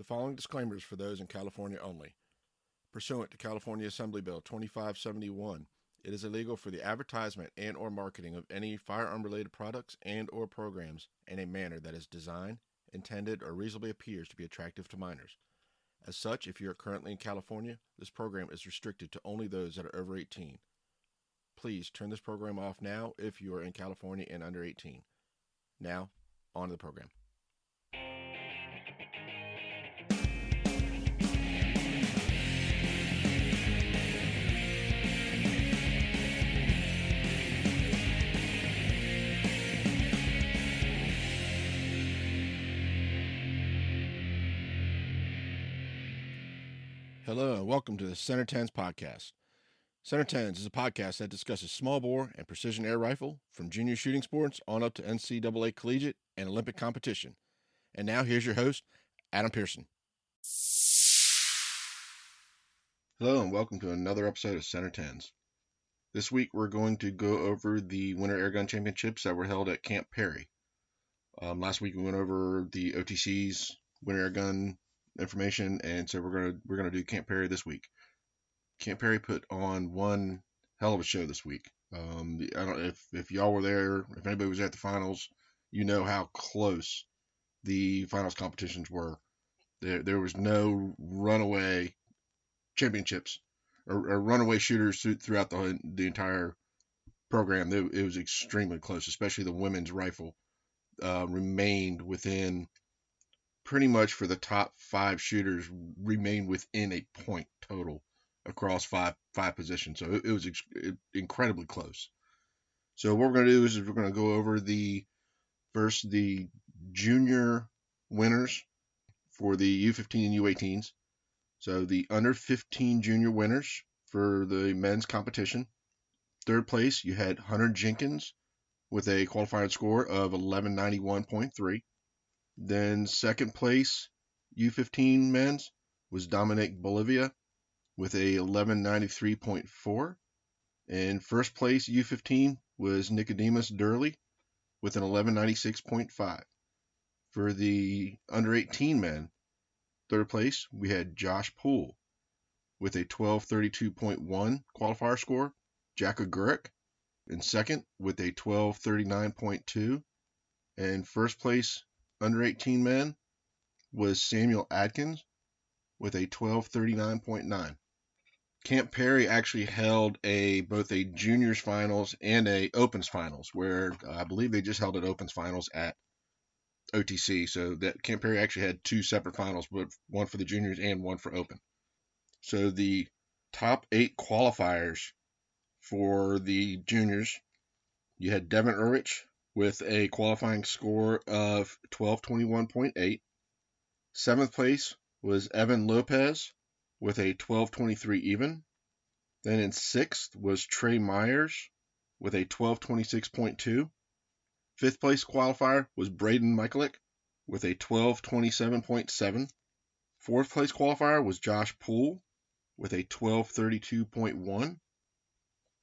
The following disclaimer is for those in California only. Pursuant to California Assembly Bill 2571, it is illegal for the advertisement and or marketing of any firearm-related products and or programs in a manner that is designed, intended, or reasonably appears to be attractive to minors. As such, if you are currently in California, this program is restricted to only those that are over 18. Please turn this program off now if you are in California and under 18. Now, on to the program. Hello and welcome to the centertenspodcast. Centertens is a podcast that discusses small bore and precision air rifle from junior shooting sports on up to NCAA collegiate and Olympic competition. And now here's your host, Adam Pearson. Hello and welcome to another episode of Centertens. This week we're going to go over the Winter Airgun Championships that were held at Camp Perry. Last week we went over the OTC's Winter Airgun information, and so we're gonna do Camp Perry this week. Camp Perry put on one hell of a show this week. I don't know if y'all were there, if anybody was at the finals, you know how close the finals competitions were. There was no runaway championships or runaway shooters throughout the entire program. It was extremely close, especially the women's rifle remained within. Pretty much for the top 5 shooters, remained within a point total across five positions. So it was incredibly close. So what we're going to do is we're going to go over the junior winners for the U15 and U18s. So the under 15 junior winners for the men's competition. Third place, you had Hunter Jenkins with a qualifying score of 1191.3. Then second place, U15 men's, was Dominic Bolivia with a 1193.4. And first place, U15, was Nicodemus Durley with an 1196.5. For the under 18 men, third place, we had Josh Poole with a 1232.1 qualifier score. Jack Aguric in second with a 1239.2. And first place, under 18 men, was Samuel Adkins with a 1239.9. Camp Perry actually held both a juniors finals and a opens finals, where I believe they just held an opens finals at OTC. So that Camp Perry actually had 2 separate finals, but one for the juniors and one for open. So the top 8 qualifiers for the juniors, you had Devin Urich with a qualifying score of 1221.8. Seventh place was Evan Lopez with a 1223 even. Then in sixth was Trey Myers with a 1226.2. Fifth place qualifier was Braden Michalik with a 1227.7. Fourth place qualifier was Josh Poole with a 1232.1.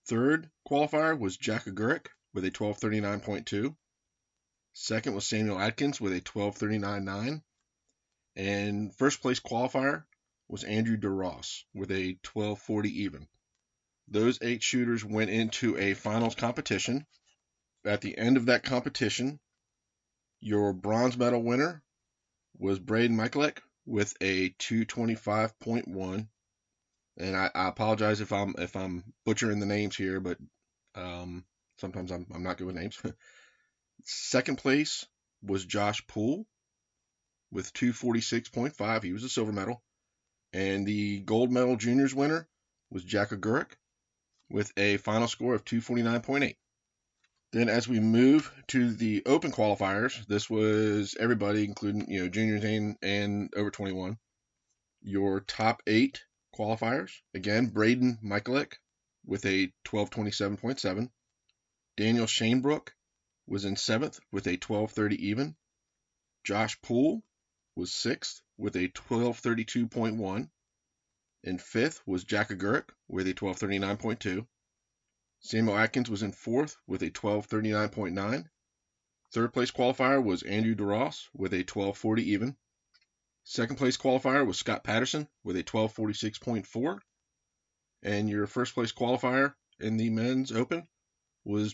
Third qualifier was Jack Aguric with a 1239.2. Second was Samuel Atkins with a 1239.9. And first place qualifier was Andrew DeRoss with a 1240 even. Those 8 shooters went into a finals competition. At the end of that competition, your bronze medal winner was Braden Michalik with a 225.1. And I apologize if I'm butchering the names here, but sometimes I'm not good with names. Second place was Josh Poole with 246.5. He was a silver medal. And the gold medal juniors winner was Jack Aguric with a final score of 249.8. Then as we move to the open qualifiers, this was everybody, including juniors and over 21. Your top 8 qualifiers, again, Braden Michalik with a 1227.7. Daniel Shanebrook was in 7th with a 1230 even. Josh Poole was 6th with a 1232.1. In 5th was Jack Aguric with a 1239.2. Samuel Atkins was in 4th with a 1239.9. Third place qualifier was Andrew DeRoss with a 1240 even. Second place qualifier was Scott Patterson with a 12:46.4. And your first place qualifier in the men's open was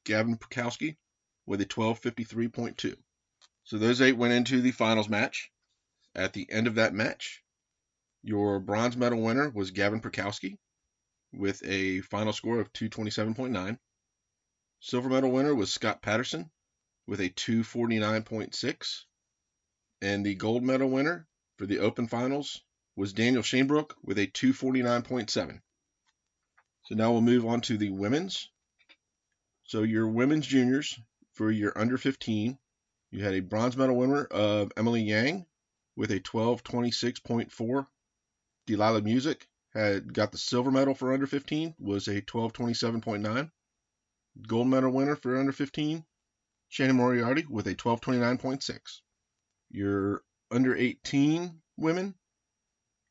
Gavin Pukowski with a 12:53.2. So those 8 went into the finals match. At the end of that match, your bronze medal winner was Gavin Pukowski with a final score of 227.9. Silver medal winner was Scott Patterson with a 249.6. And the gold medal winner for the open finals was Daniel Shanebrook with a 249.7. So now we'll move on to the women's. So your women's juniors, for your under 15, you had a bronze medal winner of Emily Yang with a 12:26.4. Delilah Music had got the silver medal for under 15, was a 12:27.9. Gold medal winner for under 15, Shannon Moriarty with a 12:29.6. Your under 18 women,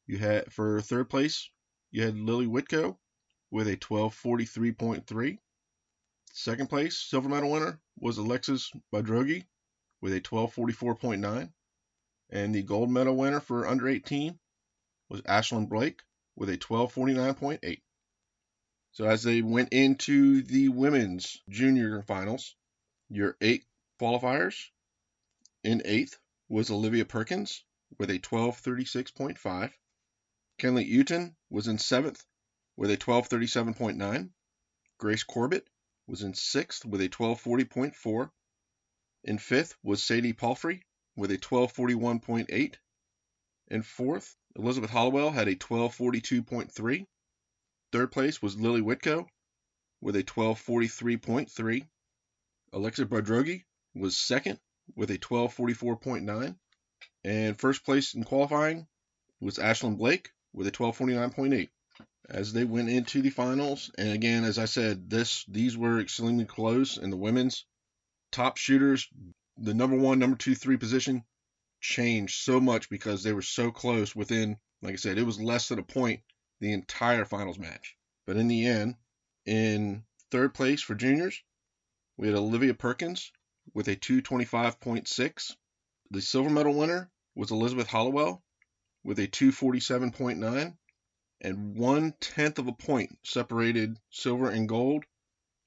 you had for third place, you had Lily Whitco with a 12:43.3. Second place, silver medal winner was Alexis Badrogi with a 12:44.9. And the gold medal winner for under 18 was Ashlyn Blake with a 12:49.8. So as they went into the women's junior finals, your 8 qualifiers, in 8th was Olivia Perkins with a 12:36.5. Kenley Uton was in 7th with a 12:37.9. Grace Corbett was in 6th with a 12:40.4. In 5th was Sadie Palfrey with a 12:41.8. In 4th, Elizabeth Hollowell had a 12:42.3. Third place was Lily Whitco with a 12:43.3. Alexa Badrogi was second with a 12:44.9. And first place in qualifying was Ashlyn Blake with a 12:49.8. As they went into the finals, and again, as I said, these were extremely close. In the women's, top shooters, the number 1, number 2, 3 position changed so much because they were so close within, like I said, it was less than a point the entire finals match. But in the end, in third place for juniors, we had Olivia Perkins with a 225.6. The silver medal winner was Elizabeth Hollowell with a 247.9. And 1/10 of a point separated silver and gold.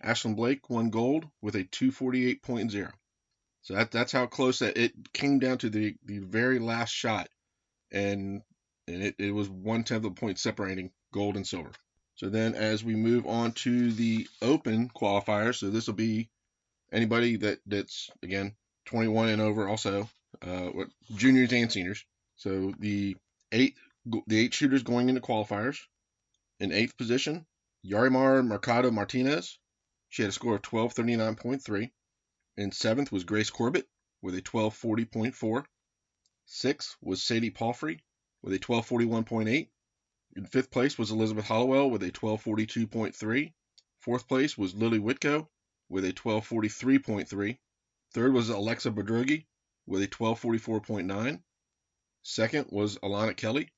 Ashlyn Blake won gold with a 248.0. So that's how close that it came down to the very last shot. And it was 1/10 of a point separating gold and silver. So then as we move on to the open qualifiers, so this will be anybody that's, again, 21 and over also, juniors and seniors. So the 8 shooters going into qualifiers. In 8th position, Yarimar Mercado Martinez. She had a score of 12:39.3. In 7th was Grace Corbett with a 12:40.4. 6th was Sadie Palfrey with a 12:41.8. In 5th place was Elizabeth Hollowell with a 12:42.3. 4th place was Lily Whitco with a 12:43.3. 3rd was Alexa Badrogi with a 12:44.9. 2nd was Alana Kelly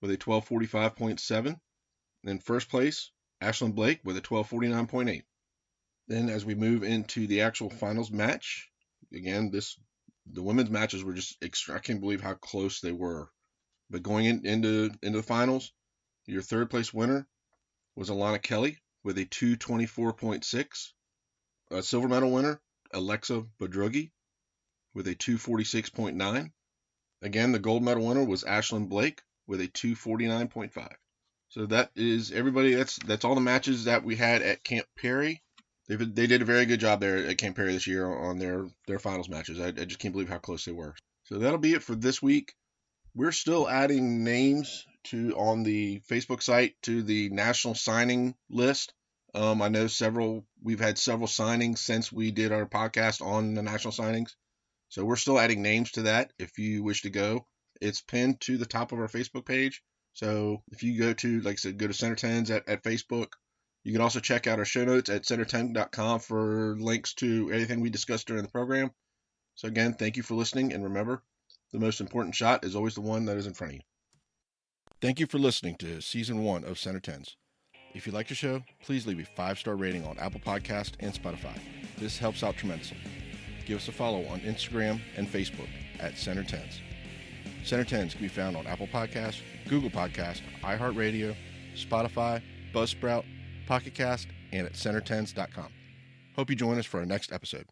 with a 12:45.7. In first place, Ashlyn Blake with a 12:49.8. Then as we move into the actual finals match, again, the women's matches were just extra. I can't believe how close they were. But going into the finals, your third place winner was Alana Kelly with a 224.6. Silver medal winner, Alexa Badrogi with a 246.9. Again, the gold medal winner was Ashlyn Blake with a 249.5. So that is everybody. That's all the matches that we had at Camp Perry. They did a very good job there at Camp Perry this year on their finals matches. I just can't believe how close they were. So that'll be it for this week. We're still adding names on the Facebook site to the national signing list. I know we've had several signings since we did our podcast on the national signings. So we're still adding names to that if you wish to go. It's pinned to the top of our Facebook page. So if you go to, like I said, go to Center Tens at Facebook. You can also check out our show notes at centerten.com for links to anything we discussed during the program. So again, thank you for listening, and remember, the most important shot is always the one that is in front of you. Thank you for listening to Season 1 of Center Tens. If you like the show, please leave a 5-star rating on Apple Podcast and Spotify. This helps out tremendously. Give us a follow on Instagram and Facebook at Center Tens. Center Tens can be found on Apple Podcasts, Google Podcasts, iHeartRadio, Spotify, Buzzsprout, Pocket Cast, and at centertens.com. Hope you join us for our next episode.